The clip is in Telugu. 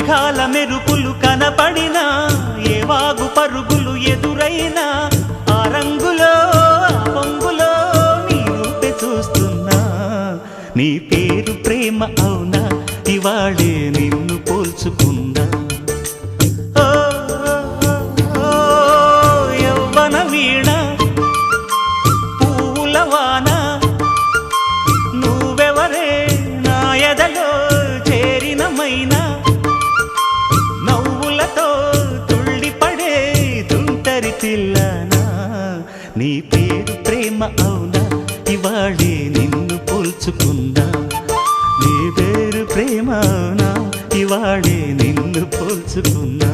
మేఘాల మెరుపులు కనపడినా ఏ వాగు పరుగులు ఎదురైనా ఆ రంగులో ఆ పొంగులో నీ రూపే చూస్తున్నా నీ పేరు ప్రేమ అవునా ఇవాళే నిన్ను పోల్చుకున్నా ఓ యవ్వన వీణ పూల వాన నువ్వెవరే నా ఎదలో చేరిన మైనా నవ్వులతో తుళ్ళిపడే తుంటరి పిల్లనా నీ పేరు ప్రేమ అవునా ఇవాళే నిన్ను పోల్చుకున్నా నీ పేరు ప్రేమ అవునా ఇవాళే నిన్ను పోల్చుకున్నా